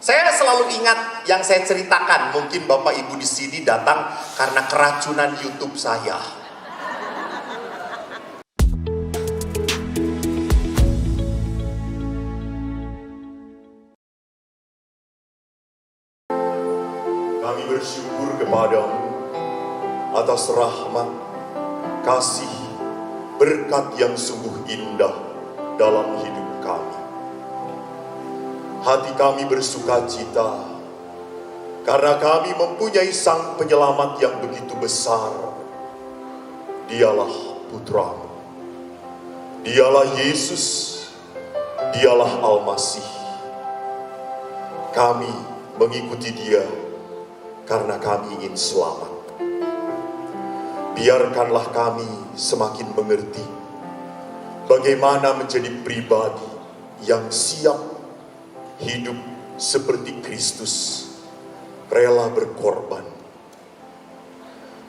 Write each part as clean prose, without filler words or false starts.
Saya selalu ingat yang saya ceritakan. Mungkin Bapak Ibu di sini datang karena keracunan YouTube saya. Kami bersyukur kepadamu atas rahmat, kasih, berkat yang sungguh indah dalam hidup kami. Hati kami bersuka cita karena kami mempunyai Sang Penyelamat yang begitu besar. Dialah Putramu, Dialah Yesus, Dialah Al-Masih. Kami mengikuti Dia karena kami ingin selamat. Biarkanlah kami semakin mengerti bagaimana menjadi pribadi yang siap hidup seperti Kristus, rela berkorban.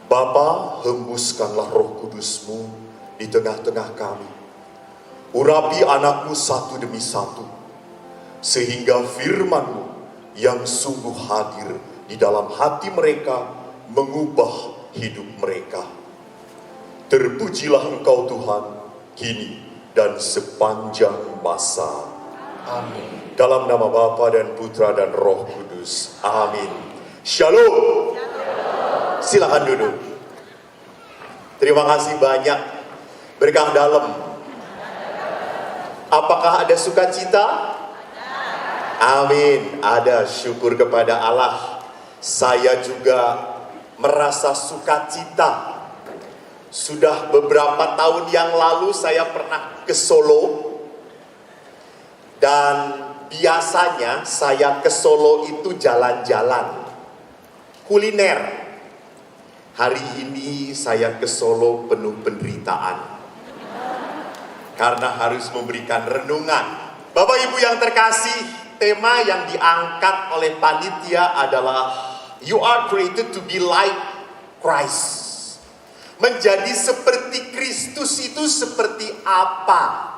Bapa, hembuskanlah Roh Kudus-Mu di tengah-tengah kami. Urapi anakmu satu demi satu, sehingga firman-Mu yang sungguh hadir di dalam hati mereka mengubah hidup mereka. Terpujilah Engkau Tuhan, kini dan sepanjang masa. Amin. Dalam nama Bapa dan Putra dan Roh Kudus. Amin. Shalom. Silakan duduk. Terima kasih banyak. Berkah dalam. Apakah ada sukacita? Amin. Ada, syukur kepada Allah. Saya juga merasa sukacita. Sudah beberapa tahun yang lalu saya pernah ke Solo. Dan biasanya saya ke Solo itu jalan-jalan, kuliner. Hari ini saya ke Solo penuh penderitaan, karena harus memberikan renungan. Bapak Ibu yang terkasih, tema yang diangkat oleh panitia adalah You are created to be like Christ. Menjadi seperti Kristus itu seperti apa?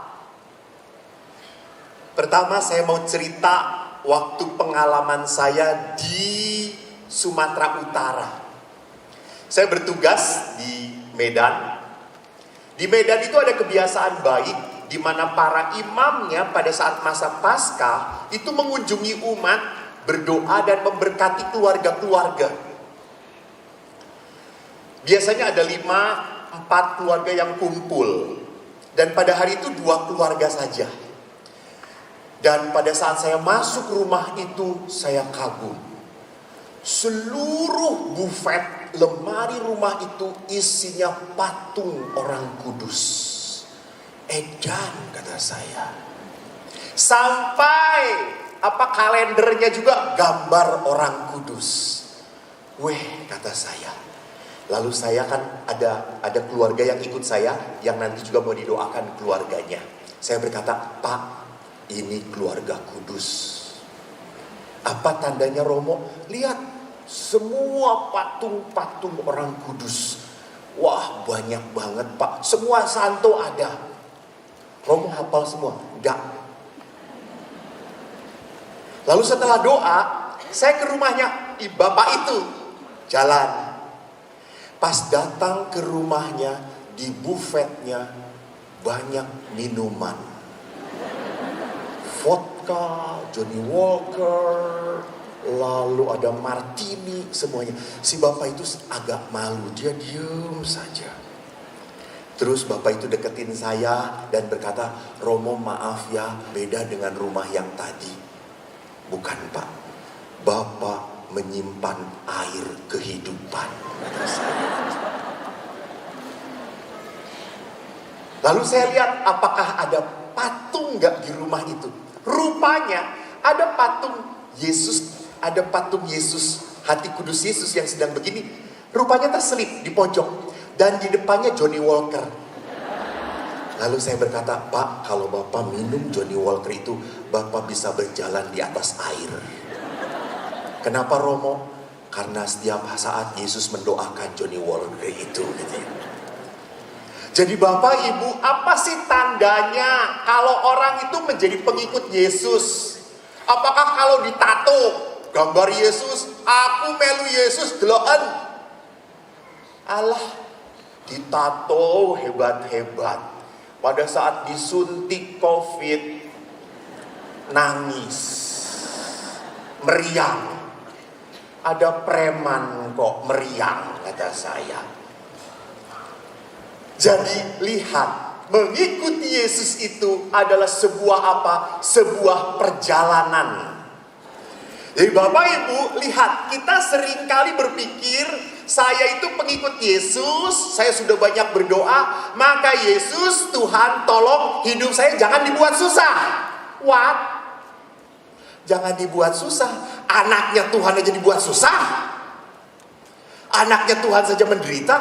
Pertama saya mau cerita waktu pengalaman saya di Sumatera Utara. Saya bertugas di Medan. Di Medan itu ada kebiasaan baik di mana para imamnya pada saat masa Paskah itu mengunjungi umat, berdoa dan memberkati keluarga-keluarga. Biasanya ada 5-4 keluarga yang kumpul. Dan pada hari itu 2 keluarga saja. Dan pada saat saya masuk rumah itu, saya kagum. Seluruh buffet lemari rumah itu isinya patung orang kudus. Edan, kata saya. Sampai kalendernya juga gambar orang kudus. Weh, kata saya. Lalu saya kan ada keluarga yang ikut saya, yang nanti juga mau didoakan keluarganya. Saya berkata, Pak, ini keluarga kudus. Apa tandanya Romo? Lihat, semua patung-patung orang kudus. Wah, banyak banget Pak. Semua santo ada. Romo hafal semua? Enggak. Lalu setelah doa, saya ke rumahnya Bapak itu. Jalan. Pas datang ke rumahnya, di buffetnya banyak minuman. Vodka, Johnny Walker, lalu ada martini, semuanya. Si bapak itu agak malu, dia diem saja. Terus bapak itu deketin saya dan berkata, Romo maaf ya, beda dengan rumah yang tadi. Bukan Pak, Bapak menyimpan air kehidupan. Lalu saya lihat apakah ada patung nggak di rumah itu. Rupanya ada patung Yesus, hati kudus Yesus yang sedang begini. Rupanya terselip di pojok dan di depannya Johnny Walker. Lalu saya berkata, Pak, kalau Bapak minum Johnny Walker itu, Bapak bisa berjalan di atas air. Kenapa Romo? Karena setiap saat Yesus mendoakan Johnny Walker itu, gitu ya. Jadi Bapak Ibu, apa sih tandanya kalau orang itu menjadi pengikut Yesus? Apakah kalau ditato gambar Yesus, aku melu Yesus deloken? Alah, ditato hebat-hebat. Pada saat disuntik COVID, nangis, meriang. Ada preman kok meriang, kata saya. Jadi lihat, mengikuti Yesus itu adalah sebuah apa? Sebuah perjalanan. Jadi Bapak Ibu, lihat, kita seringkali berpikir, saya itu pengikut Yesus, saya sudah banyak berdoa, maka Yesus, Tuhan tolong hidup saya jangan dibuat susah. What? Jangan dibuat susah. Anaknya Tuhan aja dibuat susah. Anaknya Tuhan saja menderita.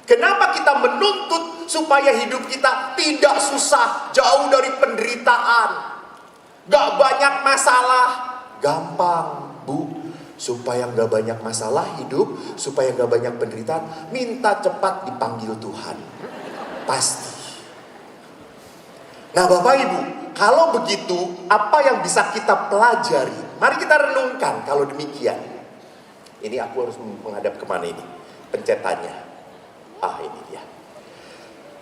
Kenapa kita menuntut supaya hidup kita tidak susah, jauh dari penderitaan, gak banyak masalah? Gampang, Bu. Supaya gak banyak masalah hidup, supaya gak banyak penderitaan, minta cepat dipanggil Tuhan. Pasti. Nah Bapak Ibu, kalau begitu, apa yang bisa kita pelajari? Mari kita renungkan kalau demikian. Ini aku harus menghadap kemana ini? Pencetannya. Ini dia.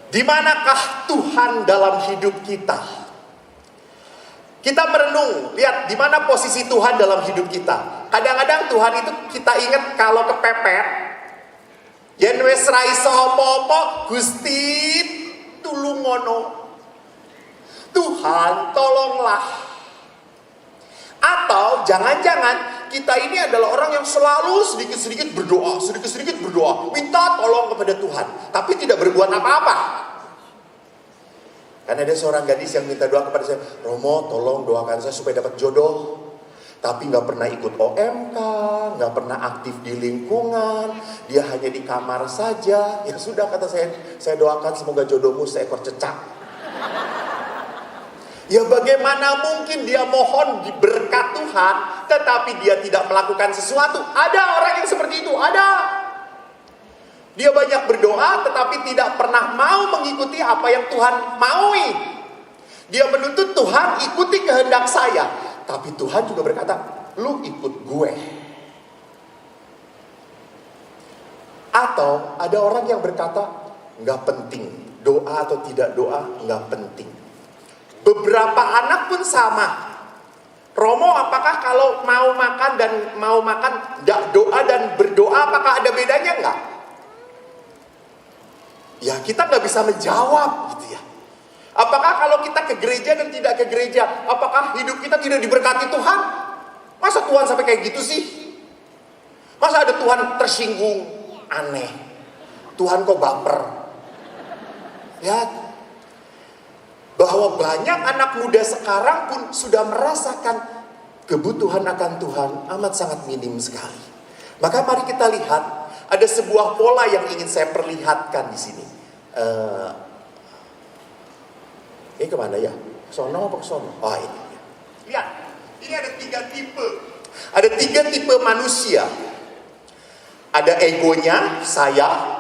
Di manakah Tuhan dalam hidup kita? Kita merenung, lihat di mana posisi Tuhan dalam hidup kita. Kadang-kadang Tuhan itu kita ingat kalau kepepet. Yen wis ra iso apa-apa, Gusti tulungono. Tuhan tolonglah. Atau jangan-jangan kita ini adalah orang yang selalu sedikit-sedikit berdoa, minta tolong kepada Tuhan, tapi tidak berbuat apa-apa. Karena ada seorang gadis yang minta doa kepada saya, Romo tolong doakan saya supaya dapat jodoh. Tapi gak pernah ikut OMK, gak pernah aktif di lingkungan, dia hanya di kamar saja. Ya sudah, kata saya doakan semoga jodohmu seekor cecak. Ya bagaimana mungkin dia mohon berkat Tuhan, tetapi dia tidak melakukan sesuatu? Ada orang yang seperti itu, ada. Dia banyak berdoa tetapi tidak pernah mau mengikuti apa yang Tuhan maui. Dia menuntut Tuhan ikuti kehendak saya. Tapi Tuhan juga berkata, lu ikut gue. Atau ada orang yang berkata, gak penting. Doa atau tidak doa, gak penting. Beberapa anak pun sama. Romo, apakah kalau mau makan gak doa dan berdoa, apakah ada bedanya enggak? Ya kita gak bisa menjawab gitu ya. Apakah kalau kita ke gereja dan tidak ke gereja, apakah hidup kita tidak diberkati Tuhan? Masa Tuhan sampai kayak gitu sih? Masa ada Tuhan tersinggung? Aneh. Tuhan kok baper? Ya, bahwa banyak anak muda sekarang pun sudah merasakan kebutuhan akan Tuhan amat sangat minim sekali. Maka mari kita lihat. Ada sebuah pola yang ingin saya perlihatkan di sini. Ini kemana ya? Sono apa sono? Ini. Lihat, ini ada 3 tipe. Ada 3 tipe manusia. Ada egonya, saya.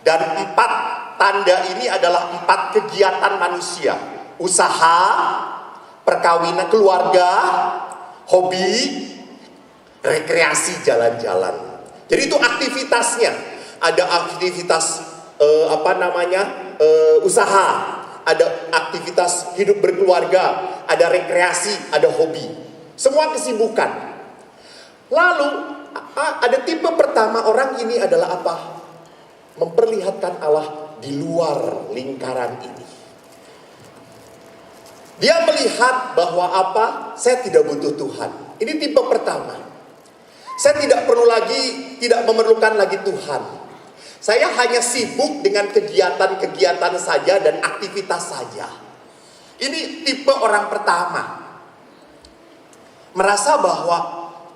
Dan 4 tanda ini adalah 4 kegiatan manusia. Usaha, perkawinan, keluarga, hobi, rekreasi, jalan-jalan. Jadi itu aktivitasnya. Ada aktivitas usaha, ada aktivitas hidup berkeluarga, ada rekreasi, ada hobi. Semua kesibukan. Lalu ada tipe pertama orang ini adalah apa? Memperlihatkan Allah di luar lingkaran ini. Dia melihat bahwa apa? Saya tidak butuh Tuhan. Ini tipe pertama. Saya tidak memerlukan lagi Tuhan. Saya hanya sibuk dengan kegiatan-kegiatan saja dan aktivitas saja. Ini tipe orang pertama. Merasa bahwa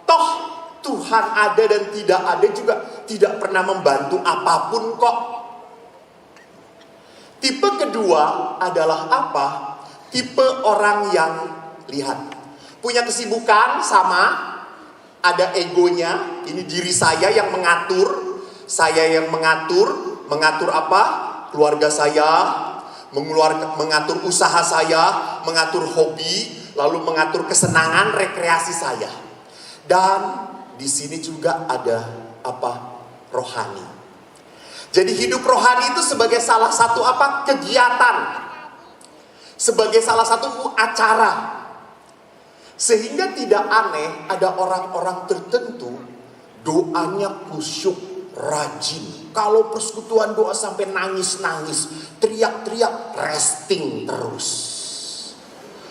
toh Tuhan ada dan tidak ada juga tidak pernah membantu apapun kok. Tipe kedua adalah apa? Tipe orang yang lihat punya kesibukan sama. Ada egonya, ini diri saya yang mengatur. Saya yang mengatur apa? Keluarga saya, mengatur usaha saya, mengatur hobi. lalu mengatur kesenangan rekreasi saya. Dan di sini juga ada rohani. Jadi hidup rohani itu sebagai salah satu kegiatan, sebagai salah satu acara. Sehingga tidak aneh ada orang-orang tertentu doanya khusyuk, rajin. Kalau persekutuan doa sampai nangis-nangis, teriak-teriak, resting terus.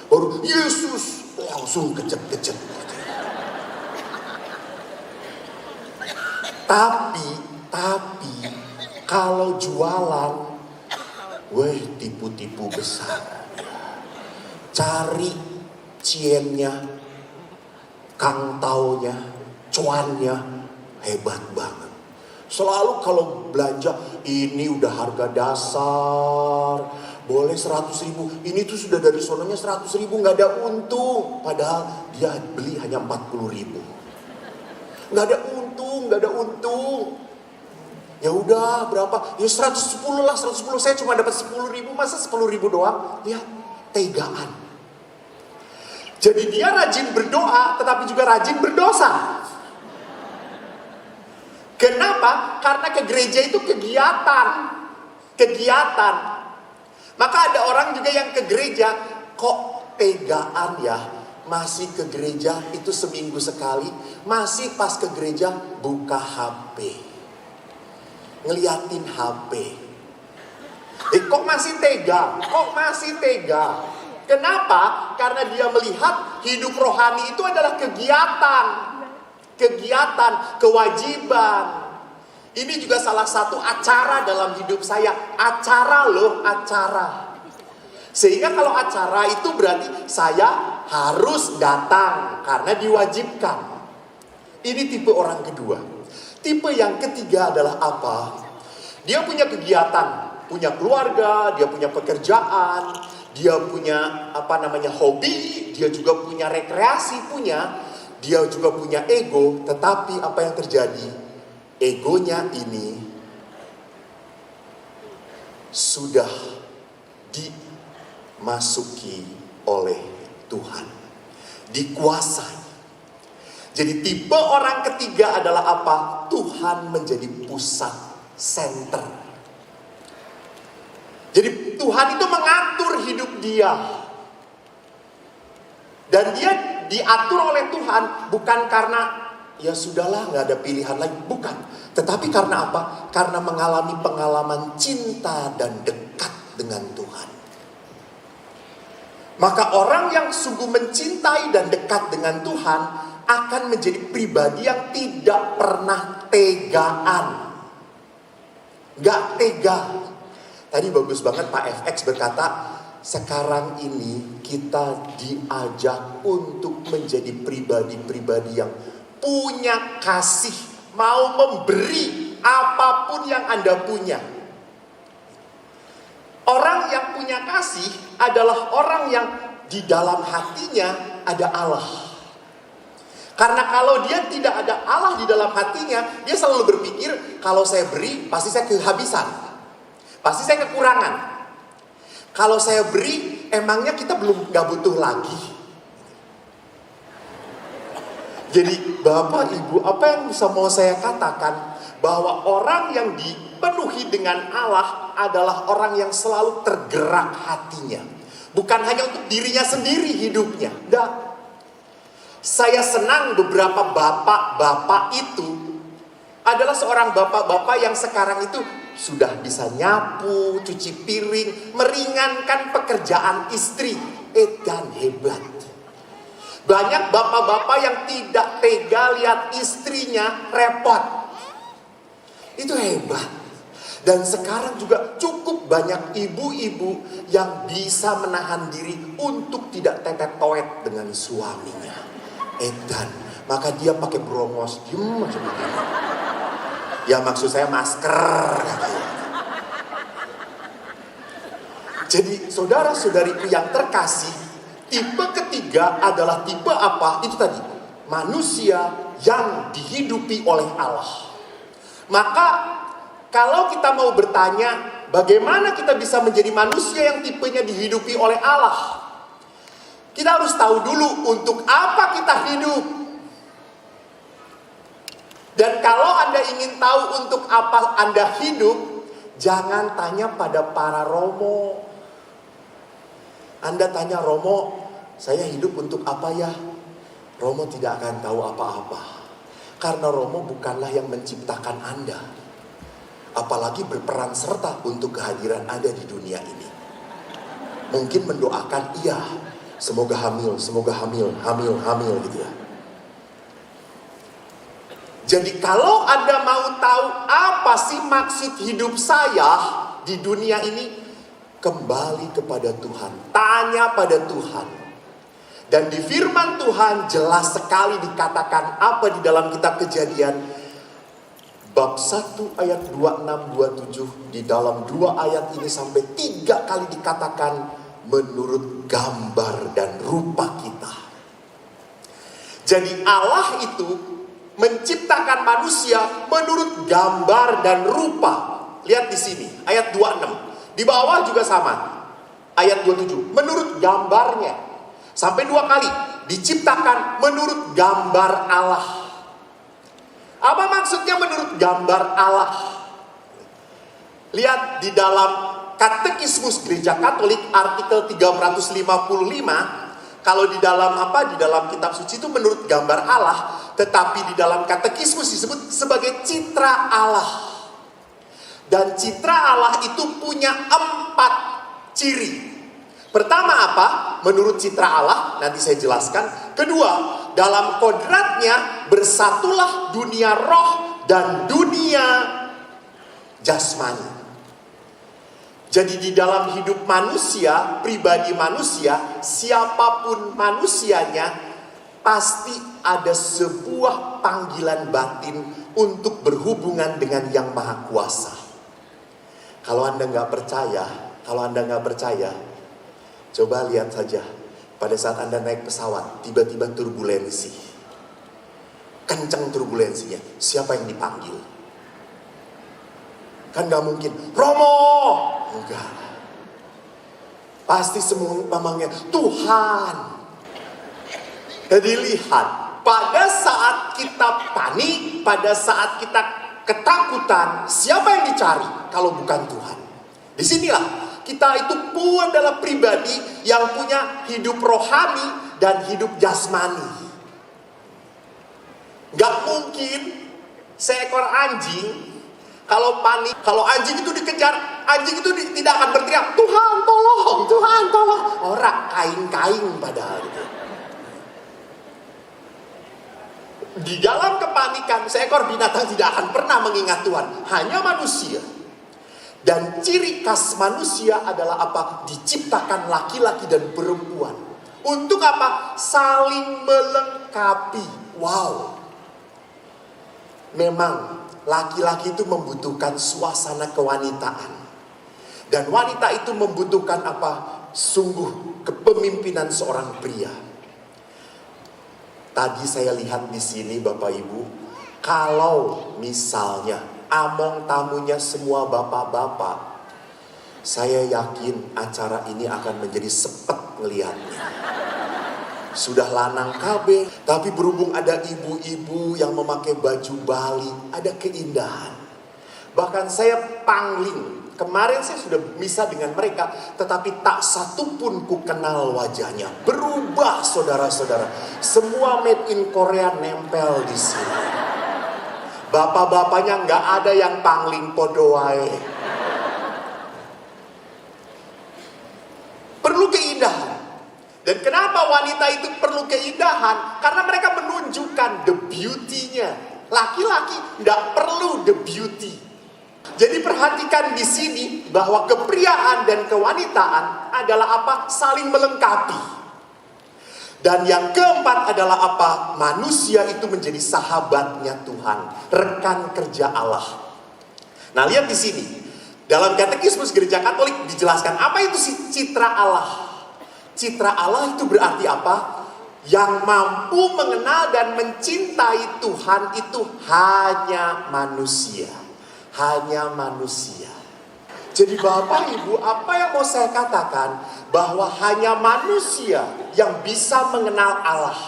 Baru Yesus langsung kejep-kejep. Tapi kalau jualan, tipu-tipu besar. Cari ciennya, kangtaunya, cuannya hebat banget. Selalu kalau belanja, ini udah harga dasar, boleh 100.000. Ini tuh sudah dari sononya 100.000, nggak ada untung. Padahal dia beli hanya 40.000. Nggak ada untung. Ya udah berapa? Ya 110 lah, 110. Saya cuma dapat 10.000, masa 10.000 doang? Ya tegaan. Jadi dia rajin berdoa, tetapi juga rajin berdosa. Kenapa? Karena ke gereja itu kegiatan. Maka ada orang juga yang ke gereja, kok tegaan ya, masih ke gereja itu seminggu sekali, masih pas ke gereja buka HP, ngeliatin HP. Kok masih tega? Kenapa? Karena dia melihat hidup rohani itu adalah kegiatan, kewajiban. Ini juga salah satu acara dalam hidup saya. Acara. Sehingga kalau acara itu berarti saya harus datang karena diwajibkan. Ini tipe orang kedua. Tipe yang ketiga adalah apa? Dia punya kegiatan, punya keluarga, dia punya pekerjaan, dia punya hobi, dia juga punya rekreasi, dia juga punya ego. Tetapi apa yang terjadi? Egonya ini sudah dimasuki oleh Tuhan, dikuasai. Jadi tipe orang ketiga adalah apa? Tuhan menjadi pusat, center. Jadi Tuhan itu mengatur hidup dia. Dan dia diatur oleh Tuhan bukan karena ya sudahlah gak ada pilihan lain. Bukan. Tetapi karena apa? Karena mengalami pengalaman cinta dan dekat dengan Tuhan. Maka orang yang sungguh mencintai dan dekat dengan Tuhan akan menjadi pribadi yang tidak pernah tegaan. Gak tega. Tadi bagus banget Pak FX berkata, sekarang ini kita diajak untuk menjadi pribadi-pribadi yang punya kasih, mau memberi apapun yang Anda punya. Orang yang punya kasih adalah orang yang di dalam hatinya ada Allah. Karena kalau dia tidak ada Allah di dalam hatinya, dia selalu berpikir kalau saya beri pasti saya kehabisan. Pasti saya kekurangan. Kalau saya beri, emangnya kita gak butuh lagi. Jadi Bapak Ibu, apa yang bisa mau saya katakan? Bahwa orang yang dipenuhi dengan Allah adalah orang yang selalu tergerak hatinya. Bukan hanya untuk dirinya sendiri hidupnya. Enggak. Saya senang beberapa bapak-bapak itu adalah seorang bapak-bapak yang sekarang itu sudah bisa nyapu, cuci piring, meringankan pekerjaan istri. Edan hebat. Banyak bapak-bapak yang tidak tega lihat istrinya repot. Itu hebat. Dan sekarang juga cukup banyak ibu-ibu yang bisa menahan diri untuk tidak tetet-toet dengan suaminya. Edan. Maka dia pakai brongos, diem macam begini. Ya maksud saya masker. Jadi saudara-saudariku yang terkasih, tipe ketiga adalah tipe apa? Itu tadi, manusia yang dihidupi oleh Allah. Maka kalau kita mau bertanya, bagaimana kita bisa menjadi manusia yang tipenya dihidupi oleh Allah? Kita harus tahu dulu untuk apa kita hidup. Dan kalau Anda ingin tahu untuk apa Anda hidup, jangan tanya pada para romo. Anda tanya Romo, saya hidup untuk apa ya? Romo tidak akan tahu apa-apa. Karena Romo bukanlah yang menciptakan Anda. Apalagi berperan serta untuk kehadiran Anda di dunia ini. Mungkin mendoakan, iya, semoga hamil gitu ya. Jadi kalau Anda mau tahu apa sih maksud hidup saya di dunia ini, kembali kepada Tuhan, tanya pada Tuhan. Dan di firman Tuhan jelas sekali dikatakan apa di dalam kitab Kejadian bab 1 ayat 26-27. Di dalam 2 ayat ini sampai 3 kali dikatakan menurut gambar dan rupa kita. Jadi Allah itu menciptakan manusia menurut gambar dan rupa. Lihat di sini ayat 26. Di bawah juga sama. Ayat 27. Menurut gambarnya. Sampai 2 kali. Diciptakan menurut gambar Allah. Apa maksudnya menurut gambar Allah? Lihat di dalam Katekismus Gereja Katolik artikel 355. Kalau di dalam Di dalam kitab suci itu menurut gambar Allah. Tetapi di dalam Katekismus disebut sebagai citra Allah. Dan citra Allah itu punya 4 ciri. Pertama apa? Menurut citra Allah, nanti saya jelaskan. Kedua, dalam kodratnya bersatulah dunia roh dan dunia jasmani. Jadi di dalam hidup manusia, pribadi manusia, siapapun manusianya, pasti ada sebuah panggilan batin untuk berhubungan dengan Yang Maha Kuasa. Kalau Anda nggak percaya, coba lihat saja. Pada saat Anda naik pesawat, tiba-tiba turbulensi. Kencang turbulensinya. Siapa yang dipanggil? Kan gak mungkin, Romo! Enggak. Pasti semua namanya Tuhan. Jadi lihat, pada saat kita panik, pada saat kita ketakutan, siapa yang dicari kalau bukan Tuhan? Disinilah kita itu pun adalah pribadi yang punya hidup rohani dan hidup jasmani. Gak mungkin seekor anjing kalau panik, kalau anjing itu dikejar, anjing itu tidak akan berteriak, Tuhan tolong, Tuhan tolong. Orang kain-kain padahal gitu. Di dalam kepanikan, seekor binatang tidak akan pernah mengingat Tuhan. Hanya manusia. Dan ciri khas manusia adalah apa? Diciptakan laki-laki dan perempuan. Untuk apa? Saling melengkapi. Wow. Memang laki-laki itu membutuhkan suasana kewanitaan. Dan wanita itu membutuhkan apa? Sungguh kepemimpinan seorang pria. Tadi saya lihat di sini Bapak Ibu, kalau misalnya among tamunya semua bapak-bapak, saya yakin acara ini akan menjadi sepet ngelihatnya. Sudah lanang KB, tapi berhubung ada ibu-ibu yang memakai baju Bali, ada keindahan. Bahkan saya pangling. Kemarin saya sudah bisa dengan mereka, tetapi tak satu pun ku kenal wajahnya. Berubah saudara-saudara. Semua made in Korea nempel di sini. Bapak-bapaknya nggak ada yang pangling podoai. Perlu keindahan. Dan kenapa wanita itu perlu keindahan? Karena mereka menunjukkan the beauty-nya. Laki-laki nggak perlu the beauty. Jadi perhatikan di sini bahwa kepriaan dan kewanitaan adalah apa? Saling melengkapi. Dan yang keempat adalah apa? Manusia itu menjadi sahabatnya Tuhan, rekan kerja Allah. Nah, lihat di sini. Dalam Katekismus Gereja Katolik dijelaskan apa itu citra Allah. Citra Allah itu berarti apa? Yang mampu mengenal dan mencintai Tuhan itu hanya manusia. Hanya manusia. Jadi Bapak Ibu, apa yang mau saya katakan? bahwa hanya manusia yang bisa mengenal Allah.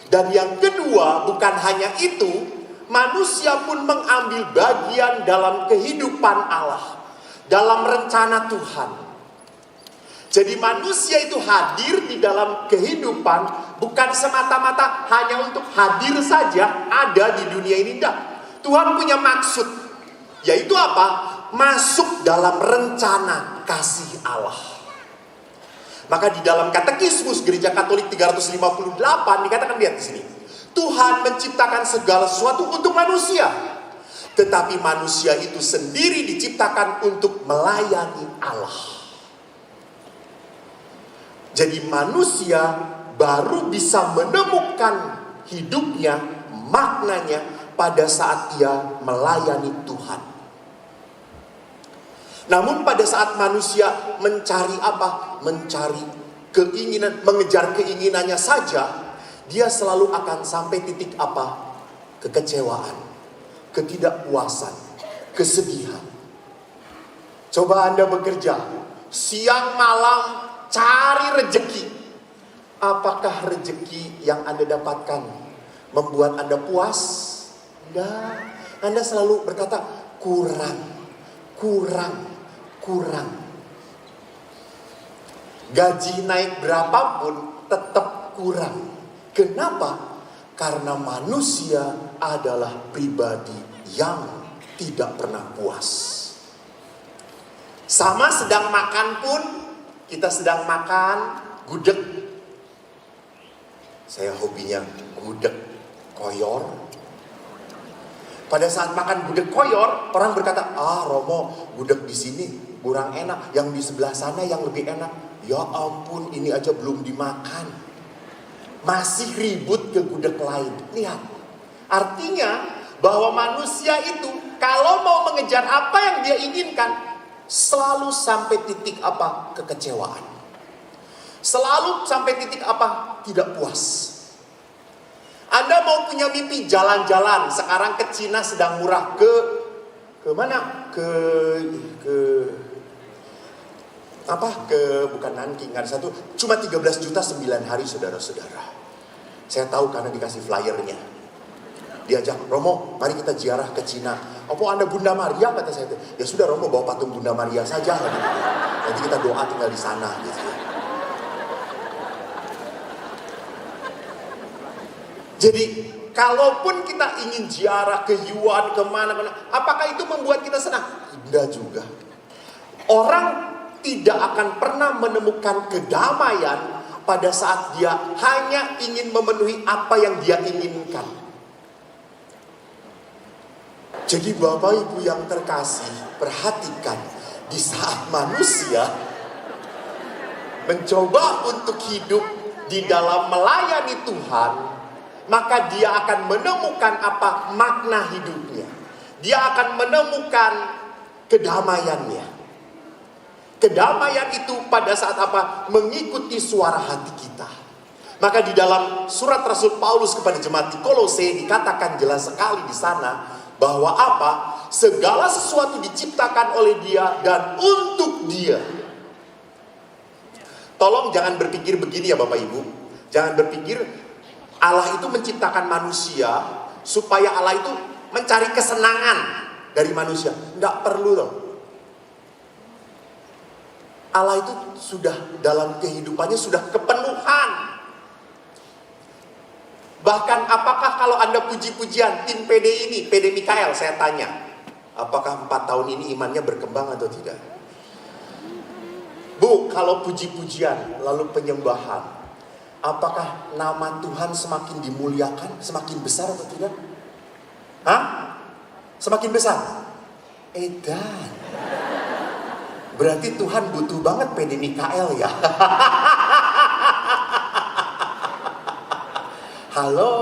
Dan yang kedua, bukan hanya itu, manusia pun mengambil bagian dalam kehidupan Allah, dalam rencana Tuhan. Jadi manusia itu hadir di dalam kehidupan bukan semata-mata hanya untuk hadir saja ada di dunia ini. Tidak. Tuhan punya maksud, yaitu apa? Masuk dalam rencana kasih Allah. Maka di dalam Katekismus Gereja Katolik 358 dikatakan, lihat di sini, Tuhan menciptakan segala sesuatu untuk manusia, tetapi manusia itu sendiri diciptakan untuk melayani Allah. Jadi manusia baru bisa menemukan hidupnya, maknanya pada saat ia melayani Tuhan. Namun pada saat manusia mencari apa? Mencari keinginan, mengejar keinginannya saja, dia selalu akan sampai titik apa? Kekecewaan, ketidakpuasan, kesedihan. Coba Anda bekerja, siang malam cari rejeki. Apakah rejeki yang Anda dapatkan membuat Anda puas? Enggak. Anda selalu berkata, kurang. Gaji naik berapapun tetap kurang. Kenapa? Karena manusia adalah pribadi yang tidak pernah puas. Sama sedang makan pun, kita sedang makan gudeg. Saya hobinya gudeg koyor. Pada saat makan gudeg koyor, orang berkata, Romo, gudeg di sini kurang enak. Yang di sebelah sana yang lebih enak. Ya ampun, ini aja belum dimakan. Masih ribut ke gudeg lain. Lihat, artinya bahwa manusia itu kalau mau mengejar apa yang dia inginkan, selalu sampai titik apa? Kekecewaan. Selalu sampai titik apa? Tidak puas. Anda mau punya mimpi jalan-jalan, sekarang ke Cina sedang murah, ke mana? Bukan Nanking, ada satu, cuma 13 juta 9 hari, saudara-saudara. Saya tahu karena dikasih flyernya. Diajak, Romo, mari kita ziarah ke Cina. Apa Anda Bunda Maria? Kata saya, ya sudah Romo, bawa patung Bunda Maria saja. Gitu. Nanti kita doa tinggal di sana. Gitu. Jadi, kalaupun kita ingin ziarah ke Yuan, kemana-mana, apakah itu membuat kita senang? Tidak juga. Orang tidak akan pernah menemukan kedamaian pada saat dia hanya ingin memenuhi apa yang dia inginkan. Jadi Bapak Ibu yang terkasih, perhatikan, di saat manusia mencoba untuk hidup di dalam melayani Tuhan, maka dia akan menemukan apa? Makna hidupnya. Dia akan menemukan kedamaiannya. Kedamaian itu pada saat apa? Mengikuti suara hati kita. Maka di dalam surat Rasul Paulus kepada jemaat di Kolose dikatakan jelas sekali di sana bahwa apa? Segala sesuatu diciptakan oleh Dia dan untuk Dia. Tolong jangan berpikir begini ya Bapak Ibu. Jangan berpikir Allah itu menciptakan manusia supaya Allah itu mencari kesenangan dari manusia. Nggak perlu loh. Allah itu sudah dalam kehidupannya sudah kepenuhan. Bahkan apakah kalau Anda puji-pujian tim PD ini, PD Mikael, saya tanya, apakah 4 tahun ini imannya berkembang atau tidak? Bu, kalau puji-pujian lalu penyembahan, apakah nama Tuhan semakin dimuliakan, semakin besar atau tidak? Semakin besar? Edan. Berarti Tuhan butuh banget PD Mikael ya. Halo,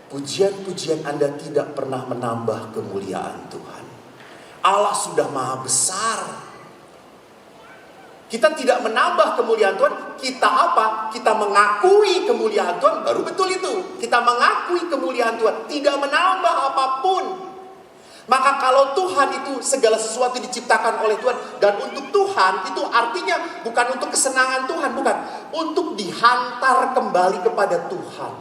pujian-pujian Anda tidak pernah menambah kemuliaan Tuhan. Allah sudah maha besar. Kita tidak menambah kemuliaan Tuhan. Kita apa? Kita mengakui kemuliaan Tuhan. Baru betul itu. Kita mengakui kemuliaan Tuhan. Tidak menambah apapun. Maka kalau Tuhan itu segala sesuatu diciptakan oleh Tuhan, dan untuk Tuhan itu artinya bukan untuk kesenangan Tuhan, bukan. Untuk dihantar kembali kepada Tuhan.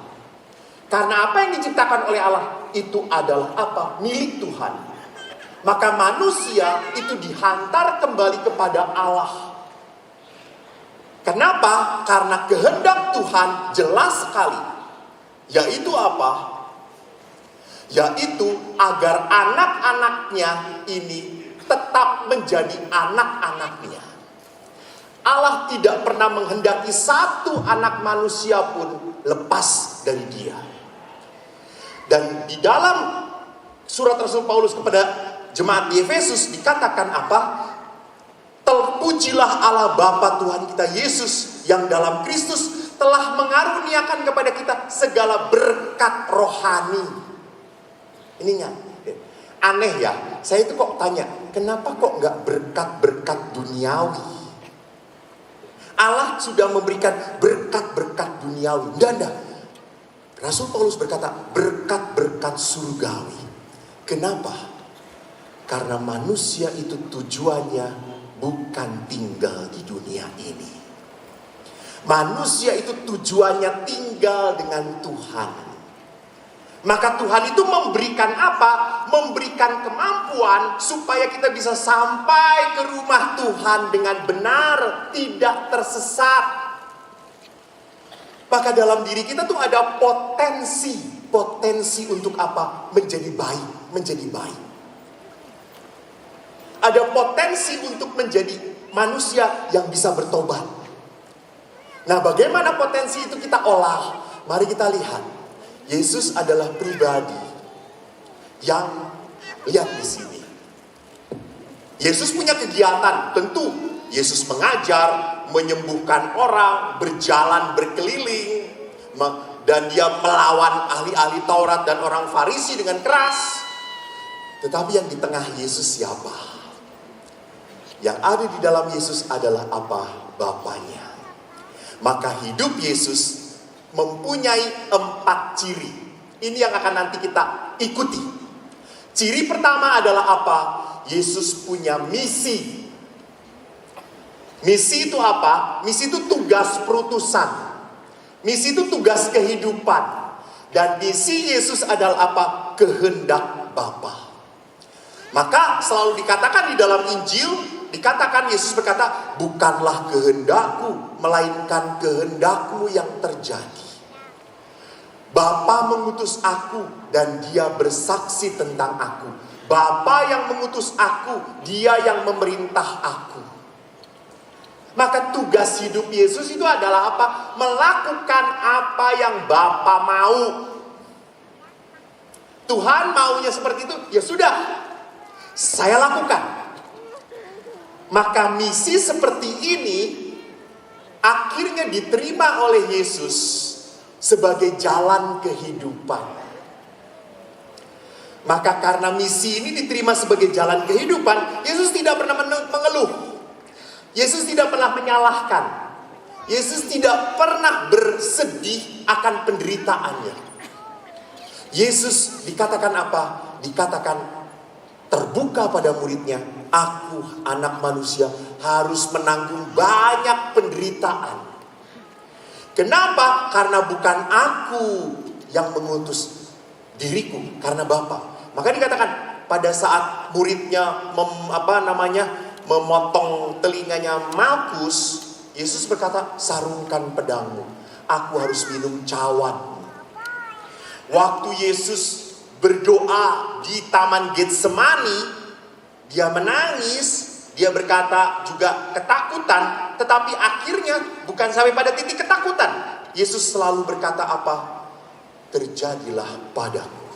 Karena apa yang diciptakan oleh Allah itu adalah apa? Milik Tuhan. Maka manusia itu dihantar kembali kepada Allah. Kenapa? Karena kehendak Tuhan jelas sekali. Yaitu apa? Yaitu agar anak-anaknya ini tetap menjadi anak-anaknya. Allah tidak pernah menghendaki satu anak manusia pun lepas dari Dia. Dan di dalam surat Rasul Paulus kepada jemaat di Efesus dikatakan apa? Terpujilah Allah Bapa Tuhan kita Yesus yang dalam Kristus telah mengaruniakan kepada kita segala berkat rohani. Ininya aneh ya, saya itu kok tanya, kenapa kok nggak berkat-berkat duniawi? Allah sudah memberikan berkat-berkat duniawi. Enggak. Rasul Paulus berkata berkat-berkat surgawi. Kenapa? Karena manusia itu tujuannya bukan tinggal di dunia ini. Manusia itu tujuannya tinggal dengan Tuhan. Maka Tuhan itu memberikan apa? Memberikan kemampuan supaya kita bisa sampai ke rumah Tuhan dengan benar, tidak tersesat. Maka dalam diri kita tuh ada potensi untuk apa? Menjadi baik. Ada potensi untuk menjadi manusia yang bisa bertobat. Nah, bagaimana potensi itu kita olah? Mari kita lihat. Yesus adalah pribadi yang lihat di sini. Yesus punya kegiatan, tentu Yesus mengajar, menyembuhkan orang, berjalan berkeliling, dan dia melawan ahli-ahli Taurat dan orang Farisi dengan keras. Tetapi yang di tengah Yesus siapa? Yang ada di dalam Yesus adalah apa? Bapaknya. Maka hidup Yesus mempunyai 4 ciri. Ini yang akan nanti kita ikuti. Ciri pertama adalah apa? Yesus punya misi. Misi itu apa? Misi itu tugas perutusan. Misi itu tugas kehidupan. Dan misi Yesus adalah apa? Kehendak Bapa. Maka selalu dikatakan di dalam Injil, dikatakan Yesus berkata, bukanlah kehendakku, melainkan kehendakmu yang terjadi. Bapa mengutus aku dan dia bersaksi tentang aku. Bapa yang mengutus aku, dia yang memerintah aku. Maka tugas hidup Yesus itu adalah apa? Melakukan apa yang Bapa mau. Tuhan maunya seperti itu, ya sudah, saya lakukan. Maka misi seperti ini akhirnya diterima oleh Yesus sebagai jalan kehidupan. Maka karena misi ini diterima sebagai jalan kehidupan, Yesus tidak pernah mengeluh. Yesus tidak pernah menyalahkan. Yesus tidak pernah bersedih akan penderitaannya. Yesus dikatakan apa? Dikatakan terbuka pada muridnya, aku anak manusia harus menanggung banyak penderitaan. Kenapa? Karena bukan aku yang mengutus diriku, karena Bapa. Maka dikatakan pada saat muridnya memotong telinganya Malkus, Yesus berkata, sarungkan pedangmu, aku harus minum cawan. Waktu Yesus berdoa di Taman Getsemani, dia menangis. Dia berkata juga ketakutan, tetapi akhirnya bukan sampai pada titik ketakutan. Yesus selalu berkata apa? Terjadilah padaku.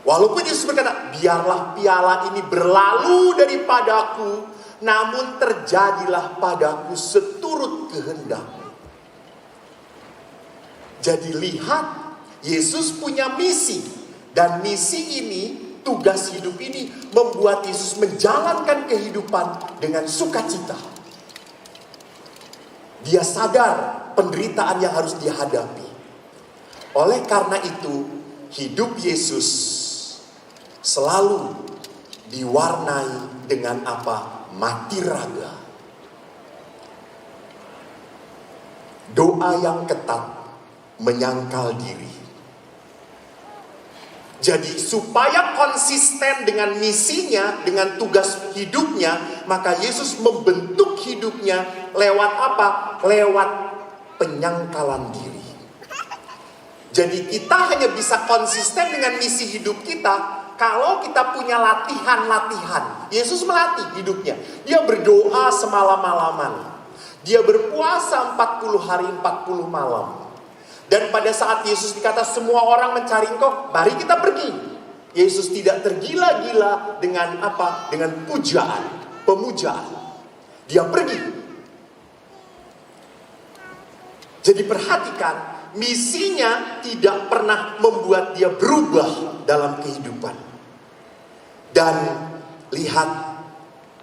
Walaupun Yesus berkata, biarlah piala ini berlalu daripadaku, namun terjadilah padaku seturut kehendakmu. Jadi lihat, Yesus punya misi. Dan misi ini, tugas hidup ini membuat Yesus menjalankan kehidupan dengan sukacita. Dia sadar penderitaan yang harus dihadapi. Oleh karena itu, hidup Yesus selalu diwarnai dengan apa? Mati raga. Doa yang ketat, menyangkal diri. Jadi supaya konsisten dengan misinya, dengan tugas hidupnya, maka Yesus membentuk hidupnya lewat apa? Lewat penyangkalan diri. Jadi kita hanya bisa konsisten dengan misi hidup kita kalau kita punya latihan-latihan. Yesus melatih hidupnya. Dia berdoa semalam-malaman. Dia berpuasa 40 hari 40 malam. Dan pada saat Yesus dikata semua orang mencari Engkau, mari kita pergi. Yesus tidak tergila-gila dengan apa? Dengan pujaan, pemujaan. Dia pergi. Jadi perhatikan, misinya tidak pernah membuat dia berubah dalam kehidupan. Dan lihat,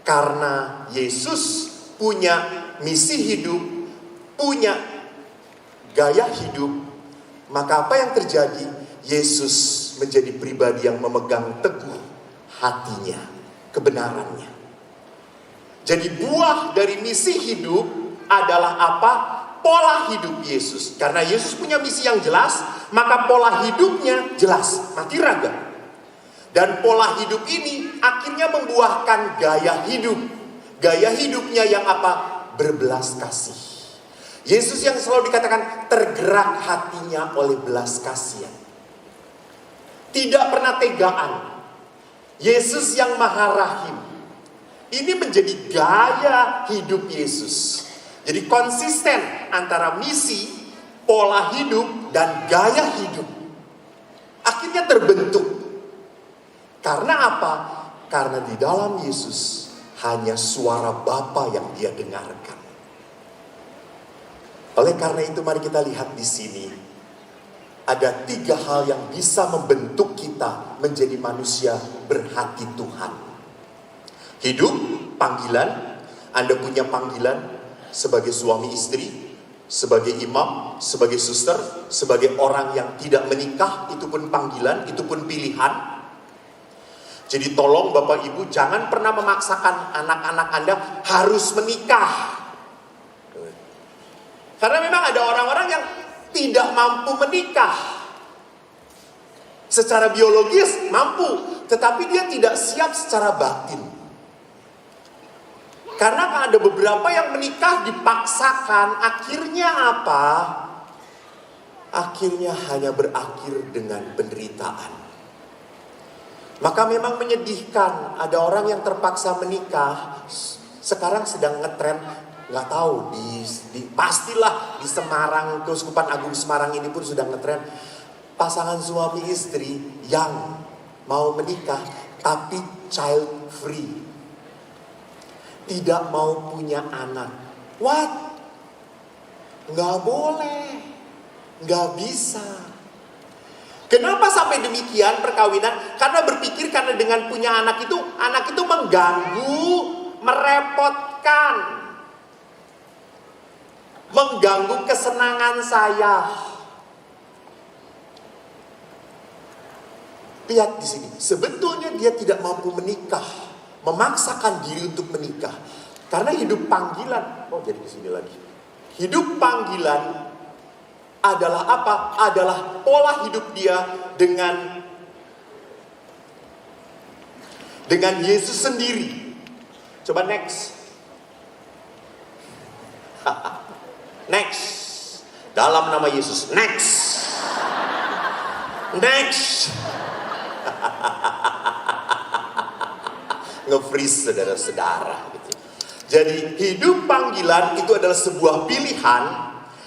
karena Yesus punya misi hidup, punya gaya hidup, maka apa yang terjadi? Yesus menjadi pribadi yang memegang teguh hatinya, kebenarannya. Jadi buah dari misi hidup adalah apa? Pola hidup Yesus. Karena Yesus punya misi yang jelas, maka pola hidupnya jelas, mati raga. Dan pola hidup ini akhirnya membuahkan gaya hidup. Gaya hidupnya yang apa? Berbelas kasih. Yesus yang selalu dikatakan tergerak hatinya oleh belas kasihan. Tidak pernah tegaan. Yesus yang maha rahim. Ini menjadi gaya hidup Yesus. Jadi konsisten antara misi, pola hidup, dan gaya hidup. Akhirnya terbentuk. Karena apa? Karena di dalam Yesus hanya suara Bapa yang dia dengarkan. Oleh karena itu mari kita lihat di sini. Ada 3 hal yang bisa membentuk kita menjadi manusia berhati Tuhan. Hidup, panggilan. Anda punya panggilan sebagai suami istri, sebagai imam, sebagai suster, sebagai orang yang tidak menikah. Itu pun panggilan, itu pun pilihan. Jadi tolong Bapak Ibu jangan pernah memaksakan anak-anak Anda harus menikah. Karena memang ada orang-orang yang tidak mampu menikah. Secara biologis mampu, tetapi dia tidak siap secara batin. Karena ada beberapa yang menikah dipaksakan, akhirnya apa? Akhirnya hanya berakhir dengan penderitaan. Maka memang menyedihkan, ada orang yang terpaksa menikah, sekarang sedang ngetren, nggak tahu pastilah di Semarang, Keuskupan Agung Semarang ini pun sudah ngetren pasangan suami istri yang mau menikah tapi child free, tidak mau punya anak. What? Nggak boleh, nggak bisa. Kenapa sampai demikian perkawinan? Karena berpikir karena dengan punya anak itu mengganggu, merepotkan, mengganggu kesenangan saya. Lihat di sini, sebetulnya dia tidak mampu menikah, memaksakan diri untuk menikah, karena hidup panggilan. Oh, jadi di sini lagi. Hidup panggilan adalah apa? Adalah pola hidup dia dengan Yesus sendiri. Coba next. Next. Dalam nama Yesus. Next. Next. Nge-freeze saudara-saudara gitu. Jadi hidup panggilan itu adalah sebuah pilihan.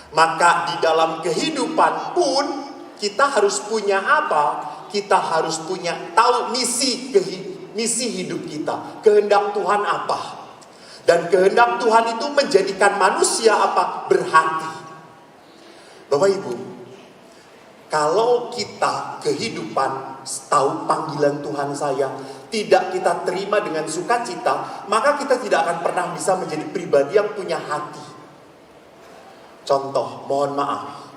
Maka di dalam kehidupan pun kita harus punya apa? Kita harus punya tahu misi hidup kita. Kehendak Tuhan apa? Dan kehendak Tuhan itu menjadikan manusia apa? Berhati. Bapak Ibu, kalau kita kehidupan tahu panggilan Tuhan saya, tidak kita terima dengan sukacita, maka kita tidak akan pernah bisa menjadi pribadi yang punya hati. Contoh, mohon maaf.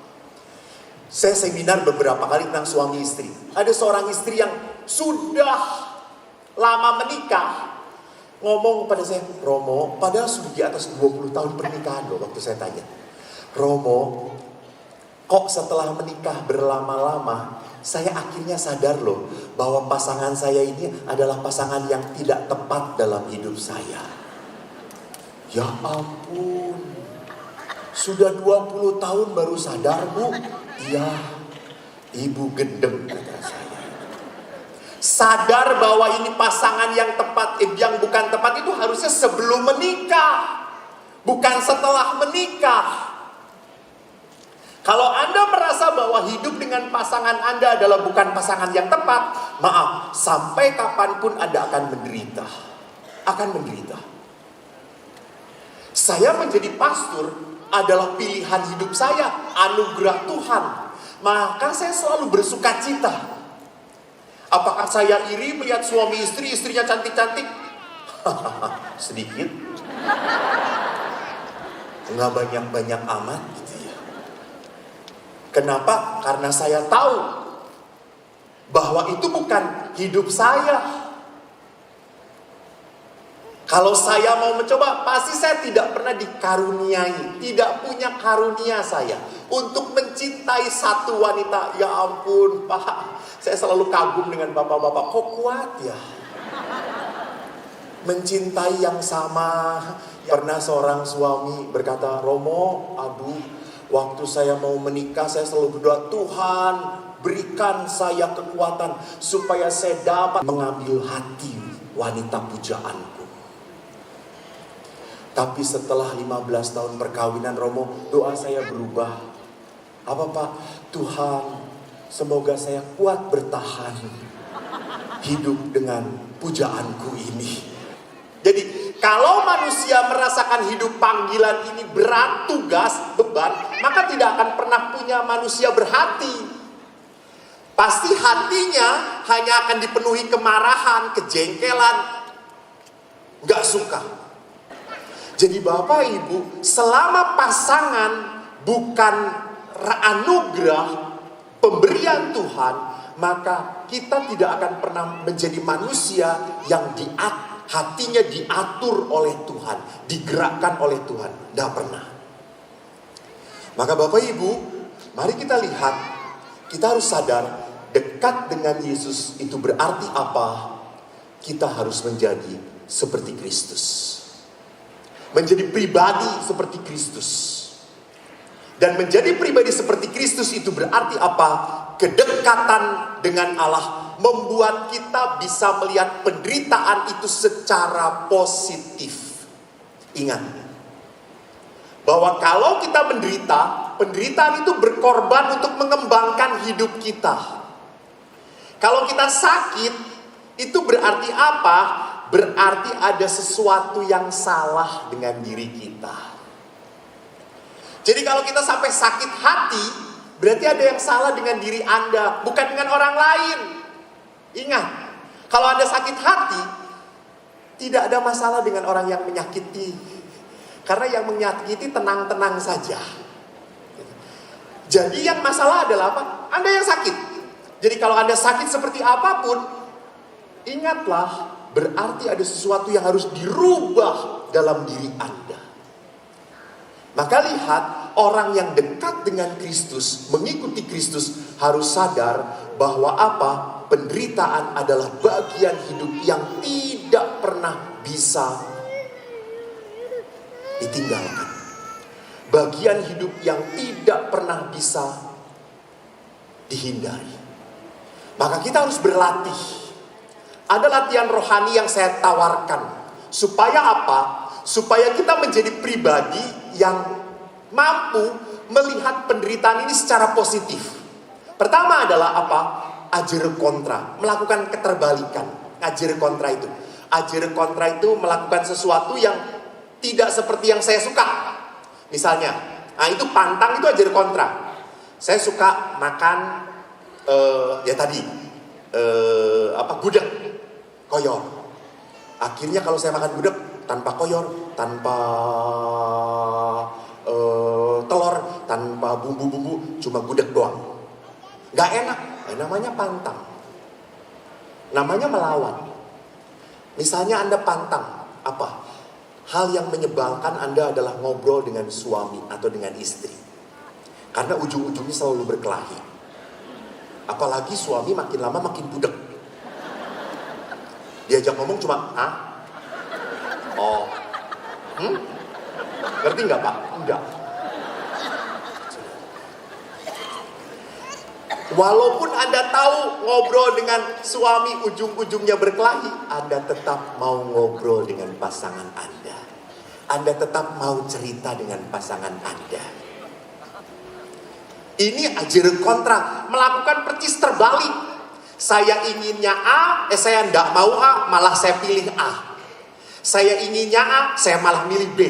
Saya seminar beberapa kali tentang suami istri. Ada seorang istri yang sudah lama menikah ngomong pada saya, Romo, padahal sudah di atas 20 tahun pernikahan loh. Waktu saya tanya, Romo, kok setelah menikah berlama-lama saya akhirnya sadar loh bahwa pasangan saya ini adalah pasangan yang tidak tepat dalam hidup saya. Ya ampun, sudah 20 tahun baru sadar, Bu? Iya, ibu gendeng kata saya. Sadar bahwa ini pasangan yang tepat, yang bukan tepat itu harusnya sebelum menikah, bukan setelah menikah. Kalau Anda merasa bahwa hidup dengan pasangan Anda adalah bukan pasangan yang tepat, maaf, sampai kapanpun Anda akan menderita. Akan menderita. Saya menjadi pastor adalah pilihan hidup saya, anugerah Tuhan. Maka saya selalu bersuka cita. Apakah saya iri melihat suami istri, istrinya cantik-cantik? Sedikit. Nggak banyak-banyak amat gitu ya. Kenapa? Karena saya tahu bahwa itu bukan hidup saya. Kalau saya mau mencoba, pasti saya tidak pernah dikaruniai, tidak punya karunia saya untuk mencintai satu wanita. Ya ampun, Pak, saya selalu kagum dengan bapak-bapak, kok kuat ya mencintai yang sama. Pernah seorang suami berkata, Romo, aduh, waktu saya mau menikah saya selalu berdoa, Tuhan berikan saya kekuatan supaya saya dapat mengambil hati wanita pujaanku. Tapi setelah 15 tahun perkawinan, Romo, doa saya berubah. Apa Pak? Tuhan, semoga saya kuat bertahan hidup dengan pujaanku ini. Jadi kalau manusia merasakan hidup panggilan ini berat, tugas, beban, maka tidak akan pernah punya manusia berhati. Pasti hatinya hanya akan dipenuhi kemarahan, kejengkelan, gak suka. Jadi Bapak Ibu, selama pasangan bukan anugerah pemberian Tuhan, maka kita tidak akan pernah menjadi manusia yang hatinya diatur oleh Tuhan, digerakkan oleh Tuhan. Tidak pernah. Maka Bapak Ibu, mari kita lihat, kita harus sadar, dekat dengan Yesus itu berarti apa? Kita harus menjadi seperti Kristus. Menjadi pribadi seperti Kristus. Dan menjadi pribadi seperti Kristus itu berarti apa? Kedekatan dengan Allah membuat kita bisa melihat penderitaan itu secara positif. Ingat, bahwa kalau kita menderita, penderitaan itu berkorban untuk mengembangkan hidup kita. Kalau kita sakit, itu berarti apa? Berarti ada sesuatu yang salah dengan diri kita. Jadi kalau kita sampai sakit hati, berarti ada yang salah dengan diri Anda, bukan dengan orang lain. Ingat, kalau Anda sakit hati, tidak ada masalah dengan orang yang menyakiti. Karena yang menyakiti tenang-tenang saja. Jadi yang masalah adalah apa? Anda yang sakit. Jadi kalau Anda sakit seperti apapun, ingatlah, berarti ada sesuatu yang harus dirubah dalam diri Anda. Maka lihat, orang yang dekat dengan Kristus, mengikuti Kristus, harus sadar bahwa apa? Penderitaan adalah bagian hidup yang tidak pernah bisa ditinggalkan. Bagian hidup yang tidak pernah bisa dihindari. Maka kita harus berlatih. Ada latihan rohani yang saya tawarkan. Supaya apa? Supaya kita menjadi pribadi yang mampu melihat penderitaan ini secara positif. Pertama adalah apa? Ajere kontra. Melakukan keterbalikan. Ajere kontra itu. Ajere kontra itu melakukan sesuatu yang tidak seperti yang saya suka. Misalnya, nah itu pantang, itu ajere kontra. Saya suka makan ya tadi gudeg koyor. Akhirnya kalau saya makan gudeg tanpa koyor, tanpa telur, tanpa bumbu-bumbu, cuma gudeg doang, gak enak. Namanya pantang. Namanya melawan. Misalnya Anda pantang, apa? Hal yang menyebalkan Anda adalah ngobrol dengan suami atau dengan istri. Karena ujung-ujungnya selalu berkelahi. Apalagi suami makin lama makin budek. Diajak ngomong cuma, oh, ngerti nggak Pak? Enggak. Walaupun Anda tahu ngobrol dengan suami ujung-ujungnya berkelahi, Anda tetap mau ngobrol dengan pasangan Anda. Anda tetap mau cerita dengan pasangan Anda. Ini ajar kontra, melakukan percis terbalik. Saya inginnya A, saya tidak mau A, malah saya pilih A. Saya inginnya A, saya malah milih B.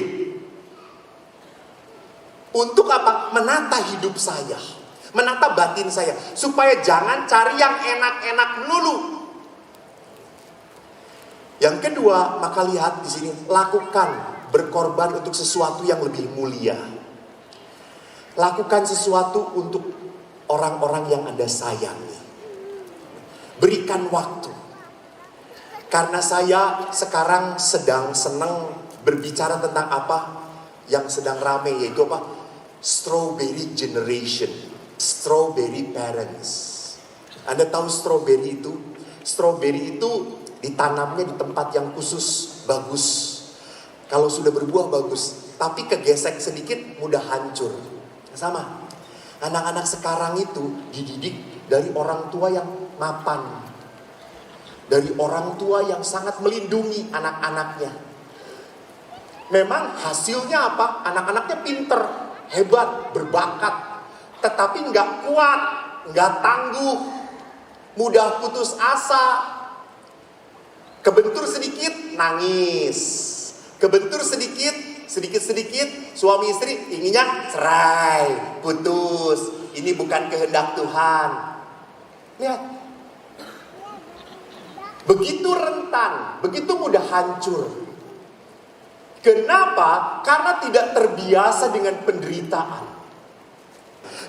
Untuk apa? Menata hidup saya. Menata batin saya, supaya jangan cari yang enak-enak melulu. Yang kedua, maka lihat di sini, lakukan berkorban untuk sesuatu yang lebih mulia. Lakukan sesuatu untuk orang-orang yang Anda sayangi. Berikan waktu. Karena saya sekarang sedang senang berbicara tentang apa yang sedang rame, yaitu apa? Strawberry generation. Strawberry parents. Anda tahu strawberry itu? Strawberry itu ditanamnya di tempat yang khusus, bagus. Kalau sudah berbuah bagus, tapi kegesek sedikit mudah hancur. Sama. Anak-anak sekarang itu dididik dari orang tua yang mapan. Dari orang tua yang sangat melindungi anak-anaknya. Memang hasilnya apa? Anak-anaknya pinter, hebat, berbakat. Tetapi nggak kuat, nggak tangguh, mudah putus asa, kebentur sedikit nangis, kebentur sedikit suami istri inginnya cerai, putus. Ini bukan kehendak Tuhan. Lihat, begitu rentan, begitu mudah hancur. Kenapa? Karena tidak terbiasa dengan penderitaan.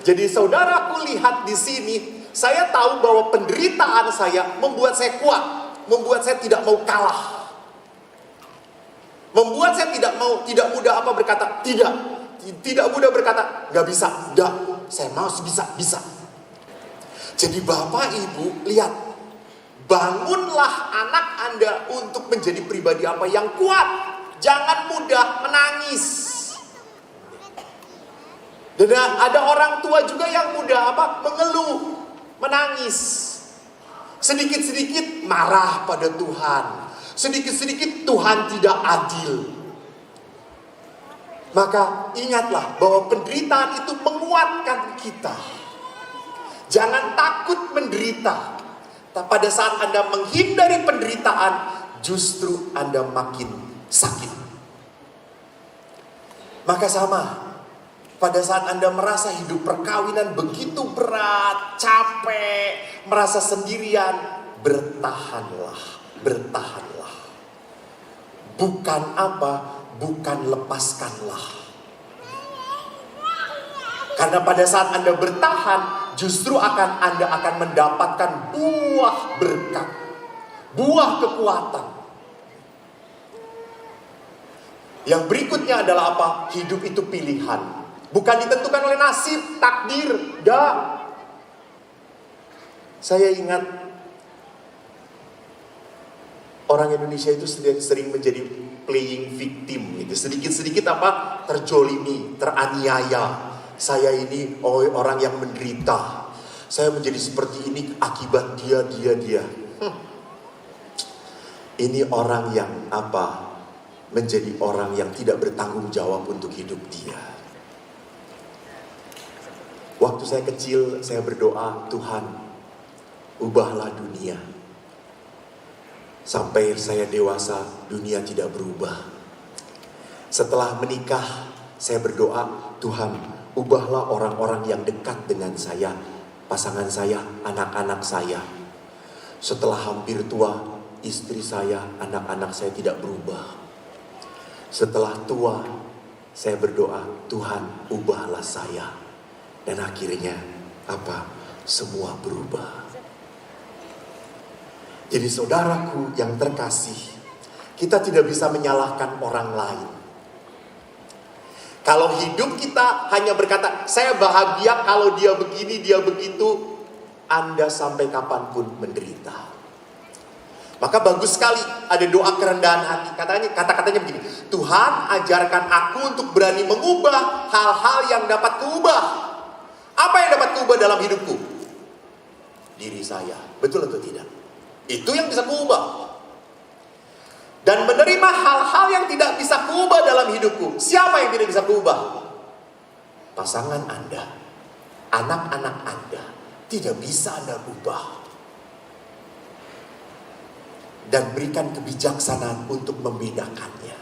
Jadi saudaraku lihat di sini, saya tahu bahwa penderitaan saya membuat saya kuat, membuat saya tidak mau kalah, membuat saya tidak mudah berkata tidak mudah berkata nggak bisa, enggak, saya mau bisa. Jadi Bapak Ibu lihat, bangunlah anak Anda untuk menjadi pribadi yang kuat, jangan mudah menangis. Dan ada orang tua juga yang mudah mengeluh, menangis. Sedikit-sedikit marah pada Tuhan. Sedikit-sedikit Tuhan tidak adil. Maka ingatlah bahwa penderitaan itu menguatkan kita. Jangan takut menderita. Pada saat Anda menghindari penderitaan, justru Anda makin sakit. Maka sama. Pada saat Anda merasa hidup perkawinan begitu berat, capek, merasa sendirian, bertahanlah. Bukan lepaskanlah. Karena pada saat Anda bertahan, justru Anda akan mendapatkan buah berkat, buah kekuatan. Yang berikutnya adalah apa? Hidup itu pilihan. Bukan ditentukan oleh nasib, takdir, dah. Saya ingat orang Indonesia itu sering menjadi playing victim gitu. Sedikit-sedikit terjolimi, teraniaya. Saya ini orang yang menderita. Saya menjadi seperti ini akibat dia. Ini orang yang menjadi orang yang tidak bertanggung jawab untuk hidup dia. Waktu saya kecil, saya berdoa, Tuhan, ubahlah dunia. Sampai saya dewasa, dunia tidak berubah. Setelah menikah, saya berdoa, Tuhan, ubahlah orang-orang yang dekat dengan saya, pasangan saya, anak-anak saya. Setelah hampir tua, istri saya, anak-anak saya tidak berubah. Setelah tua, saya berdoa, Tuhan, ubahlah saya. Dan akhirnya semua berubah. Jadi saudaraku yang terkasih, kita tidak bisa menyalahkan orang lain. Kalau hidup kita hanya berkata, saya bahagia kalau dia begini, dia begitu, Anda sampai kapanpun menderita. Maka bagus sekali ada doa kerendahan hati. Kata-katanya begini, Tuhan ajarkan aku untuk berani mengubah hal-hal yang dapat kuubah. Apa yang dapat kuubah dalam hidupku? Diri saya. Betul atau tidak? Itu yang bisa kuubah. Dan menerima hal-hal yang tidak bisa kuubah dalam hidupku. Siapa yang tidak bisa kuubah? Pasangan Anda, anak-anak Anda, tidak bisa Anda ubah. Dan berikan kebijaksanaan untuk membedakannya.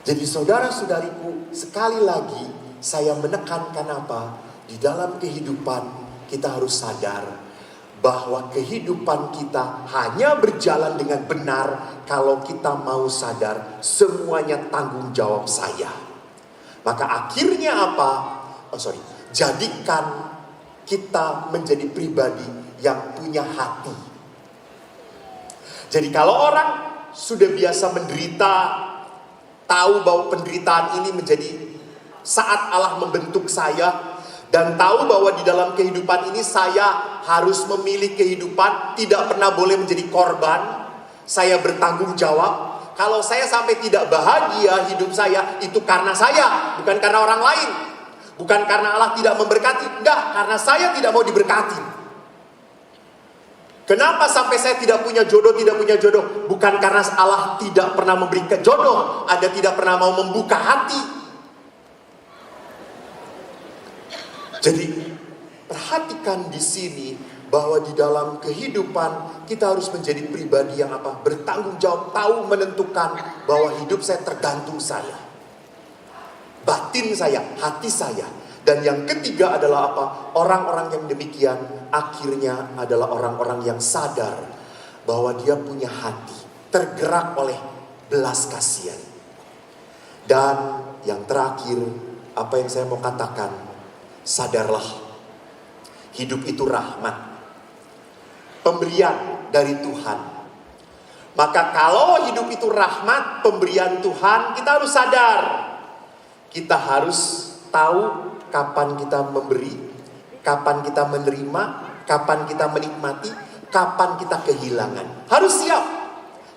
Jadi saudara-saudariku, sekali lagi saya menekankan apa? Di dalam kehidupan kita harus sadar bahwa kehidupan kita hanya berjalan dengan benar kalau kita mau sadar semuanya tanggung jawab saya. Maka akhirnya apa? Jadikan kita menjadi pribadi yang punya hati. Jadi kalau orang sudah biasa menderita, tahu bahwa penderitaan ini menjadi saat Allah membentuk saya, dan tahu bahwa di dalam kehidupan ini saya harus memilih kehidupan, tidak pernah boleh menjadi korban. Saya bertanggung jawab. Kalau saya sampai tidak bahagia hidup saya, itu karena saya, bukan karena orang lain. Bukan karena Allah tidak memberkati, enggak, karena saya tidak mau diberkati. Kenapa sampai saya tidak punya jodoh? Bukan karena Allah tidak pernah memberikan jodoh, Anda tidak pernah mau membuka hati. Jadi perhatikan di sini bahwa di dalam kehidupan kita harus menjadi pribadi yang apa? Bertanggung jawab, tahu menentukan bahwa hidup saya tergantung saya. Batin saya, hati saya. Dan yang ketiga adalah apa? Orang-orang yang demikian akhirnya adalah orang-orang yang sadar bahwa dia punya hati, tergerak oleh belas kasihan. Dan yang terakhir, apa yang saya mau katakan, sadarlah, hidup itu rahmat, pemberian dari Tuhan. Maka kalau hidup itu rahmat, pemberian Tuhan, kita harus sadar. Kita harus tahu kapan kita memberi, kapan kita menerima, kapan kita menikmati, kapan kita kehilangan. Harus siap.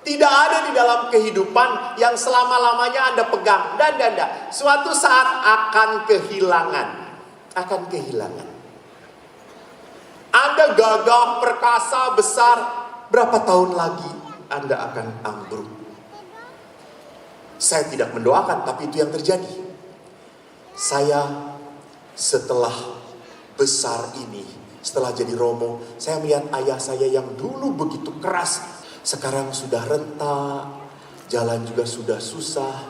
Tidak ada di dalam kehidupan yang selama-lamanya Anda pegang. Dan. Suatu saat akan kehilangan. Akan kehilangan. Anda gagah, perkasa, besar. Berapa tahun lagi Anda akan ambruk. Saya tidak mendoakan, tapi itu yang terjadi. Saya setelah besar ini, setelah jadi romo, saya melihat ayah saya yang dulu begitu keras, sekarang sudah renta, jalan juga sudah susah.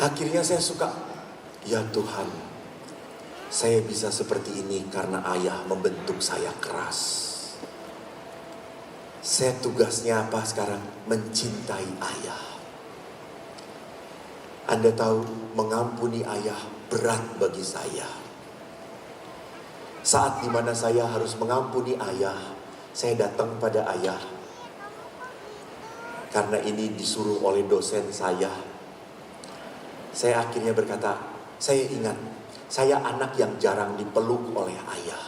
Akhirnya saya suka, ya Tuhan, saya bisa seperti ini karena ayah membentuk saya keras. Saya tugasnya apa sekarang? Mencintai ayah. Anda tahu, mengampuni ayah berat bagi saya. Saat dimana saya harus mengampuni ayah, saya datang pada ayah. Karena ini disuruh oleh dosen saya. Saya akhirnya berkata, saya ingat, saya anak yang jarang dipeluk oleh ayah.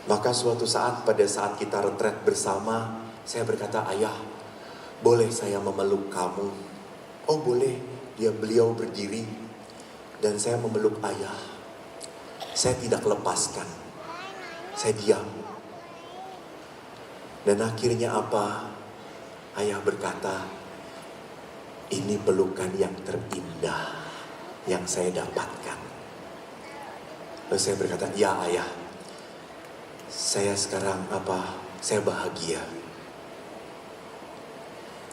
Maka suatu saat, pada saat kita retret bersama, saya berkata, ayah, boleh saya memeluk kamu? Oh boleh. Beliau berdiri dan saya memeluk ayah. Saya tidak lepaskan. Saya diam. Dan akhirnya apa? Ayah berkata, ini pelukan yang terindah yang saya dapatkan. Lalu saya berkata, ya ayah, saya sekarang saya bahagia.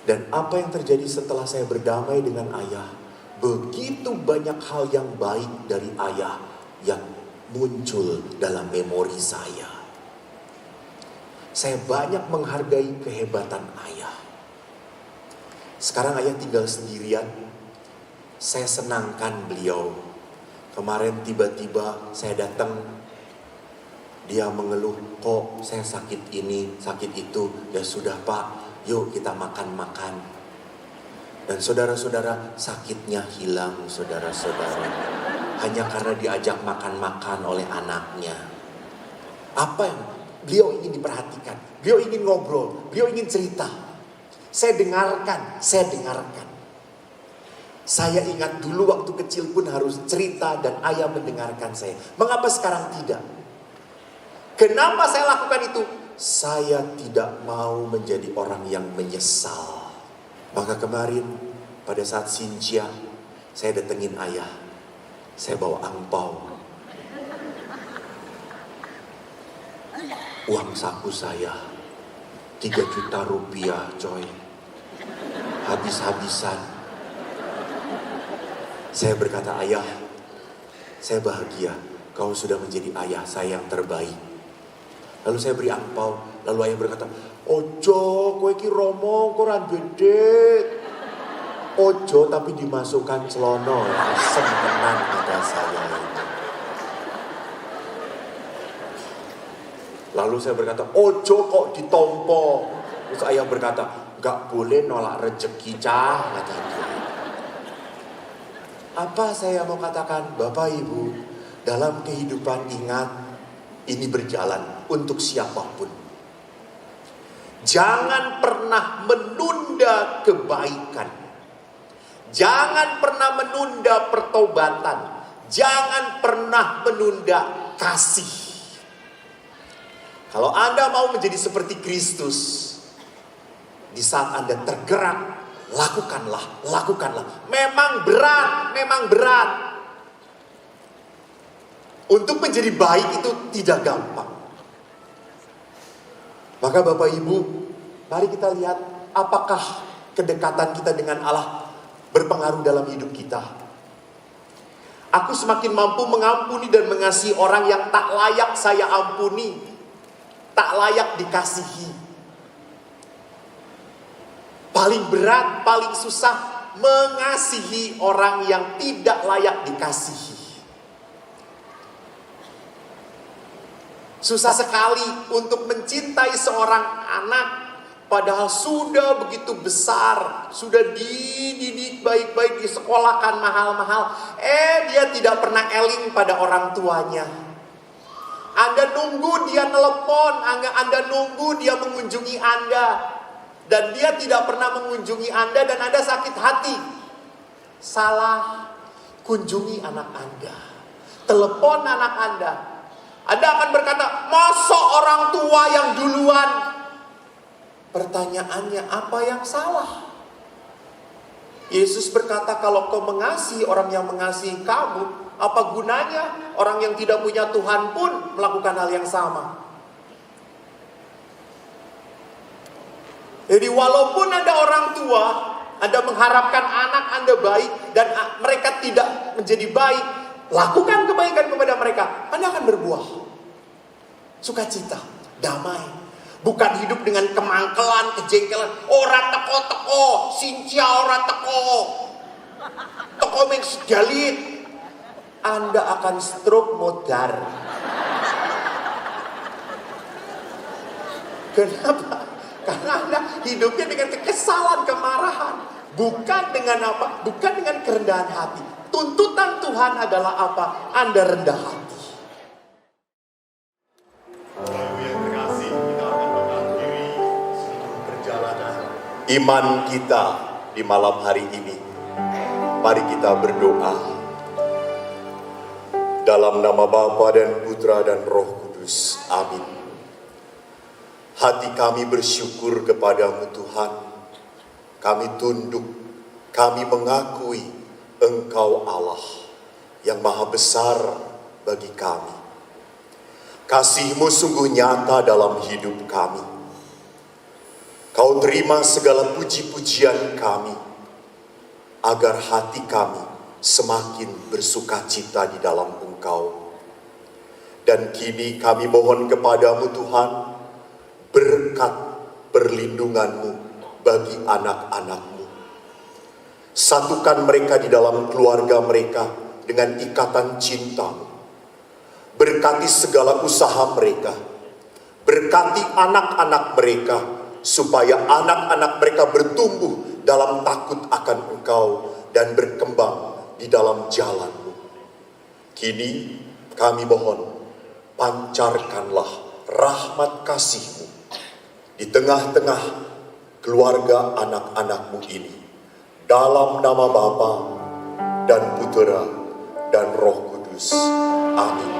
Dan apa yang terjadi setelah saya berdamai dengan ayah, begitu banyak hal yang baik dari ayah yang muncul dalam memori saya. Saya banyak menghargai kehebatan ayah. Sekarang ayah tinggal sendirian. Saya senangkan beliau. Kemarin tiba-tiba saya datang Dia mengeluh, kok saya sakit ini, sakit itu. Ya sudah Pak, yuk kita makan-makan. Dan saudara-saudara, sakitnya hilang saudara-saudara. Hanya karena diajak makan-makan oleh anaknya. Apa yang beliau ingin diperhatikan? Beliau ingin ngobrol, beliau ingin cerita. Saya dengarkan. Saya ingat dulu waktu kecil pun harus cerita dan ayah mendengarkan saya. Mengapa sekarang tidak? Kenapa saya lakukan itu? Saya tidak mau menjadi orang yang menyesal. Maka kemarin pada saat Sinja, saya datengin ayah. Saya bawa angpau. Uang saku saya 3 juta rupiah coy. Habis-habisan. Saya berkata, ayah, saya bahagia. Kau sudah menjadi ayah saya yang terbaik. Lalu saya beri angpau. Lalu ayah berkata, ojo, kowe iki romo, koran gede. Ojo tapi dimasukkan celono. Asem tenan kata saya. Lalu saya berkata, ojo kok ditompo. Terus ayah berkata, gak boleh nolak rezeki cah. Kata dia. Apa saya mau katakan, Bapak Ibu, dalam kehidupan ingat, ini berjalan untuk siapapun. Jangan pernah menunda kebaikan. Jangan pernah menunda pertobatan. Jangan pernah menunda kasih. Kalau Anda mau menjadi seperti Kristus, di saat Anda tergerak, lakukanlah. Memang berat. Untuk menjadi baik itu tidak gampang. Maka Bapak Ibu, mari kita lihat apakah kedekatan kita dengan Allah berpengaruh dalam hidup kita. Aku semakin mampu mengampuni dan mengasihi orang yang tak layak saya ampuni, tak layak dikasihi. Paling berat, paling susah mengasihi orang yang tidak layak dikasihi. Susah sekali untuk mencintai seorang anak padahal sudah begitu besar, sudah dididik baik-baik, disekolahkan mahal-mahal. Dia tidak pernah eling pada orang tuanya. Anda nunggu dia telepon, Anda nunggu dia mengunjungi Anda. Dan dia tidak pernah mengunjungi Anda dan Anda sakit hati. Salah, kunjungi anak Anda. Telepon anak Anda. Anda akan berkata, masa orang tua yang duluan? Pertanyaannya, apa yang salah? Yesus berkata, kalau kau mengasihi orang yang mengasihi kamu, apa gunanya orang yang tidak punya Tuhan pun melakukan hal yang sama? Jadi walaupun ada orang tua, Anda mengharapkan anak Anda baik dan mereka tidak menjadi baik, lakukan kebaikan kepada mereka. Anda akan berbuah sukacita, damai. Bukan hidup dengan kemangkelan, kejengkelan. Ora teko-teko, Sinja ora teko. Teko ming sedalit. Anda akan stroke modar. Kenapa? Karena Anda hidupnya dengan kekesalan, kemarahan. Bukan dengan apa? Bukan dengan kerendahan hati. Tuntutan Tuhan adalah apa? Anda rendah hati. Bapak yang terkasih, kita akan mengakhiri seluruh perjalanan iman kita di malam hari ini. Mari kita berdoa. Dalam nama Bapa dan Putra dan Roh Kudus. Amin. Hati kami bersyukur kepadamu Tuhan. Kami tunduk, kami mengakui Engkau Allah yang maha besar bagi kami. Kasih-Mu sungguh nyata dalam hidup kami. Kau terima segala puji-pujian kami, agar hati kami semakin bersukacita di dalam Engkau. Dan kini kami mohon kepadamu Tuhan, berkat perlindungan-Mu bagi anak-anak-Mu. Satukan mereka di dalam keluarga mereka dengan ikatan cinta-Mu. Berkati segala usaha mereka. Berkati anak-anak mereka, supaya anak-anak mereka bertumbuh dalam takut akan Engkau dan berkembang di dalam jalan-Mu. Kini kami mohon, pancarkanlah rahmat kasih-Mu di tengah-tengah keluarga anak-anak-Mu ini. Dalam nama Bapa dan Putera dan Roh Kudus. Amin.